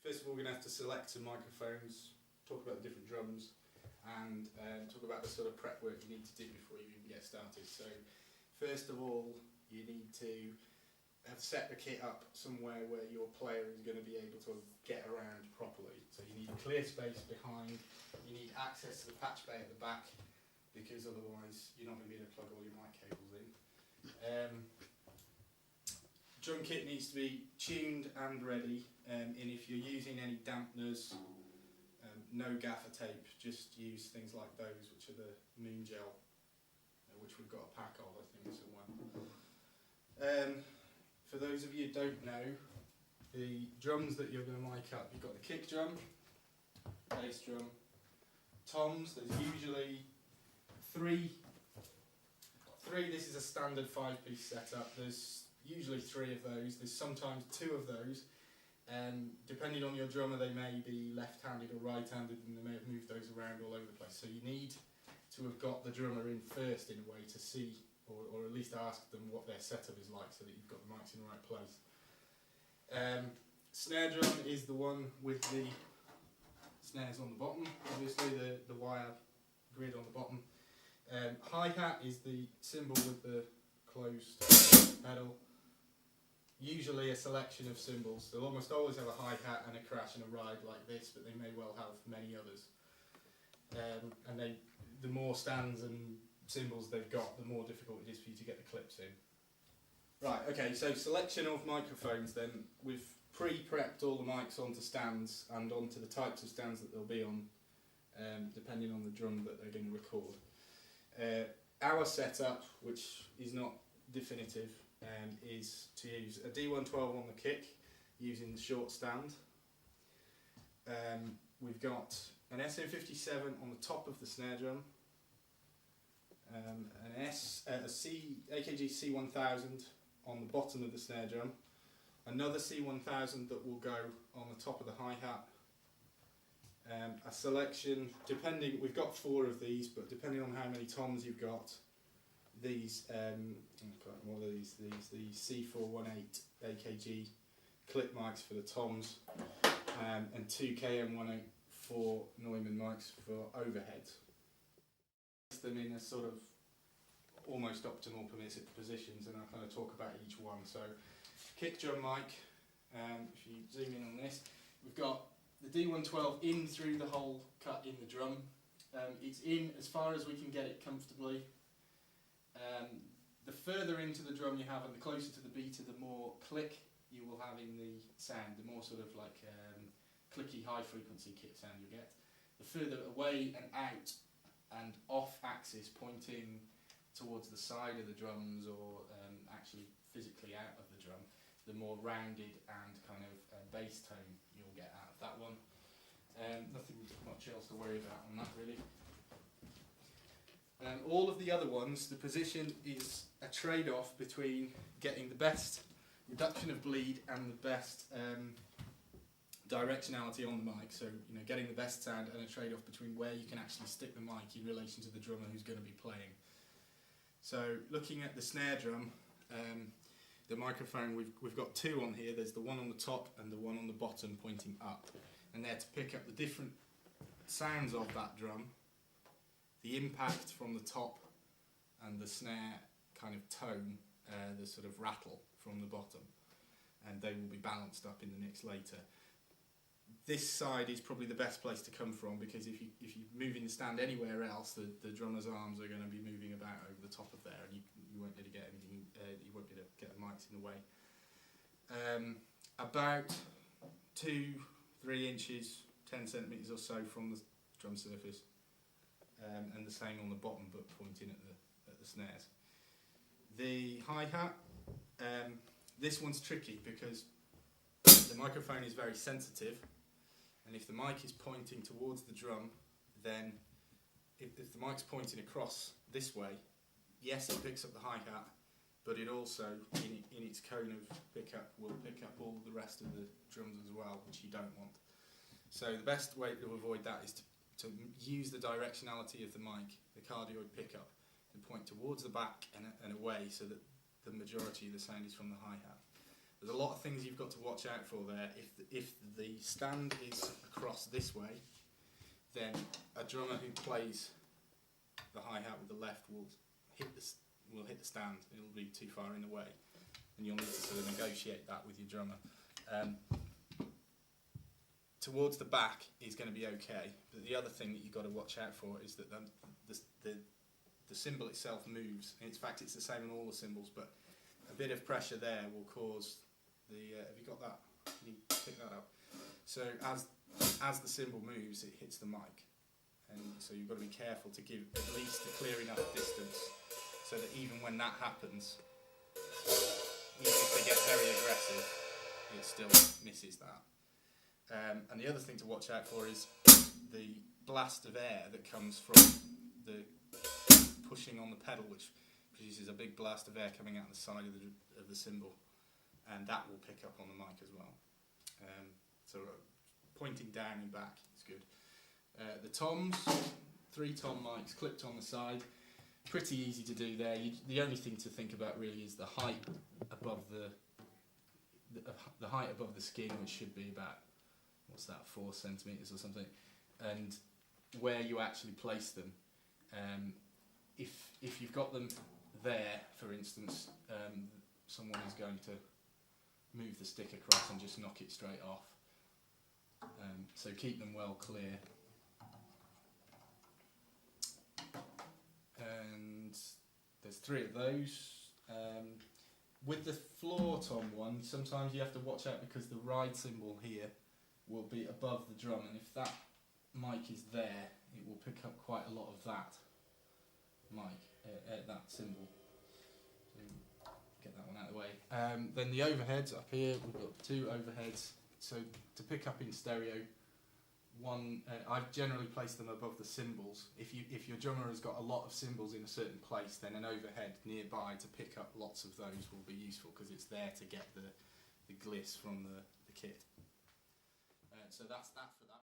First of all, we're going to have to select some microphones, talk about the different drums, and talk about the sort of prep work you need to do before you even get started. So first of all, you need to have set the kit up somewhere where your player is going to be able to get around properly. So you need clear space behind, you need access to the patch bay at the back, because otherwise you're not going to be able to plug all your mic cables in. Drum kit needs to be tuned and ready, and if you're using any dampeners, no gaffer tape, just use things like those, which are the Moon Gel, which we've got a pack of, I think, somewhere. For those of you who don't know, the drums that you're going to mic up, you've got the kick drum, bass drum, toms. There's usually three. This is a standard 5-piece setup. There's usually 3 of those. There's sometimes 2 of those. Depending on your drummer, they may be left-handed or right-handed, and they may have moved those around all over the place. So you need to have got the drummer in first, in a way, to see, or at least ask them what their setup is like, so that you've got the mics in the right place. Snare drum is the one with the snares on the bottom, obviously the wire grid on the bottom. Hi-hat is the cymbal with the closed pedal. Usually a selection of cymbals. They'll almost always have a hi-hat and a crash and a ride like this, but they may well have many others. And the more stands and cymbals they've got, the more difficult it is for you to get the clips in. Right, okay, so selection of microphones then. We've pre-prepped all the mics onto stands and onto the types of stands that they'll be on, depending on the drum that they're going to record. Our setup, which is not definitive, is to use a D112 on the kick, using the short stand. We've got an SM57 on the top of the snare drum, an AKG C1000 on the bottom of the snare drum, another C1000 that will go on the top of the hi-hat, a selection, depending, we've got 4 of these, but depending on how many toms you've got, these, the C418 AKG clip mics for the toms, and 2 KM184 Neumann mics for overheads. Them in a sort of almost optimal positions, and I'll kind of talk about each one. So, kick drum mic, if you zoom in on this, we've got the D112 in through the hole cut in the drum. It's in as far as we can get it comfortably. The further into the drum you have and the closer to the beater, the more click you will have in the sound, the more sort of like clicky high frequency kick sound you get. The further away and out and off axis, pointing towards the side of the drums or actually physically out of the drum, the more rounded and kind of bass tone you'll get out of that one. Nothing much else to worry about on that really. All of the other ones, the position is a trade-off between getting the best reduction of bleed and the best directionality on the mic, so getting the best sound, and a trade-off between where you can actually stick the mic in relation to the drummer who's going to be playing. So looking at the snare drum, the microphone, we've got 2 on here. There's the one on the top and the one on the bottom pointing up, and they're to pick up the different sounds of that drum, the impact from the top, and the snare kind of tone, the sort of rattle from the bottom, and they will be balanced up in the mix later. This side is probably the best place to come from, because if you move in the stand anywhere else, the drummer's arms are going to be moving about over the top of there, and you won't be able to get anything. You won't be able to get the mics in the way. About 2-3 inches, 10 centimeters or so from the drum surface, and the same on the bottom, but pointing at the snares. The hi-hat, this one's tricky because the microphone is very sensitive. And if the mic is pointing towards the drum, then if the mic's pointing across this way, yes, it picks up the hi-hat, but it also, in its cone of pickup, will pick up all the rest of the drums as well, which you don't want. So the best way to avoid that is to use the directionality of the mic, the cardioid pickup, to point towards the back and away, so that the majority of the sound is from the hi-hat. There's a lot of things you've got to watch out for there. If the stand is across this way, then a drummer who plays the hi-hat with the left will hit the stand. It'll be too far in the way, and you'll need to sort of negotiate that with your drummer. Towards the back is going to be okay, but the other thing that you've got to watch out for is that the cymbal itself moves. In fact, it's the same on all the cymbals, but a bit of pressure there will cause the. Have you got that? Can you pick that up? So as the cymbal moves, it hits the mic, and so you've got to be careful to give at least a clear enough distance so that even when that happens, even if they get very aggressive, it still misses that. And the other thing to watch out for is the blast of air that comes from the pushing on the pedal, which produces a big blast of air coming out the side of the cymbal, and that will pick up on the mic as well. So pointing down and back is good. The toms, 3 tom mics clipped on the side, pretty easy to do there. The only thing to think about really is the height above the height above the skin, which should be about, what's that, 4 centimetres or something, and where you actually place them. If you've got them there, for instance, someone is going to move the stick across and just knock it straight off. So keep them well clear. And there's 3 of those. With the floor tom one, sometimes you have to watch out because the ride cymbal here will be above the drum, and if that mic is there, it will pick up quite a lot of that mic, that cymbal. So get that one out of the way. Then the overheads up here, we've got 2 overheads. So to pick up in stereo, one I've generally placed them above the cymbals. If your drummer has got a lot of cymbals in a certain place, then an overhead nearby to pick up lots of those will be useful because it's there to get the gliss from the kit. So that's that for that.